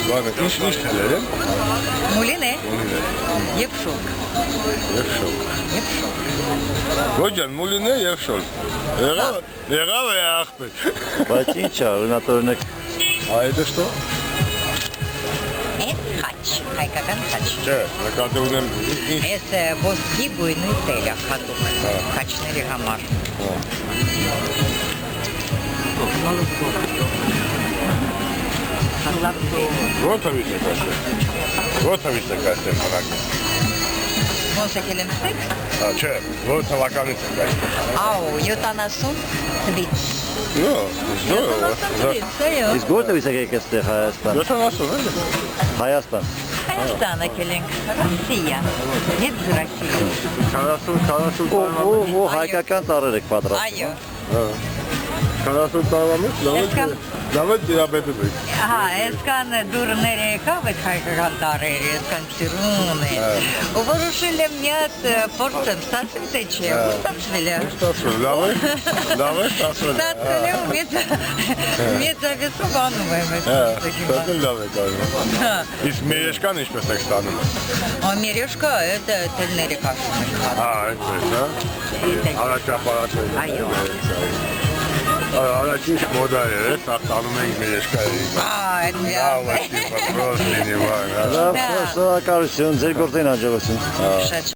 Բանը, ինչ թելեր են։ Մուլին է և շոկ։ Գոջան, մուլին է և շոկ։ Եղավ է աղպետ։ Բայց ինչ է, ունատորնեք։ Այդ է շտո։ Էս խաչ, հայկական խաչ։ Չէ, նկատում եմ ինչ։ Էս ոսկի գույնի տել է խատում են խաչների համար։ Ո՞թավից է կաշել։ Ո՞թավից է կաշել մրակը։ Ոնց եկել եմ ստեք։ Չէ, ո՞ր թվականից է կաշել։ Ау, 70 թվից։ Իսկ որտեղից եկեք այստեղ Հայաստան։ 70 է։ Հայաստան։ Հայաստան եկել ենք, Ռոսիա, հետ Ռոսիա։ 40 Ու հայկական տարեր եք պատրաստ։ Այո։ 40 տարվա մեջ լավ է դիաբետը դուք։ Հա, այսքան դուրներ եկավ այդ հայկական տարերը, այսքան սիրուն է։ Ու որոշել եմ մի հատ փորձեմ, ստացել թե չէ, ստացվել է։ Ստացվել, լավ է, ստացվել։ Ստացվել է ու մեծավեսով անում եմ այդ։ Ստացվել լավ է կարում։ Իսկ մերեշկան ինչպես եք ստանում։ Մերեշկա, это թելների կաշում ենք։ Այդպես, հա։ Առաջապարակը։ Այո։ Առաջին մոդա է, ստանում ենք մերեշկայի։ Այդ Լավ է, պրոստինի վար։ Շնորհակալություն, ձեր գործին հաջողություն։ Շատ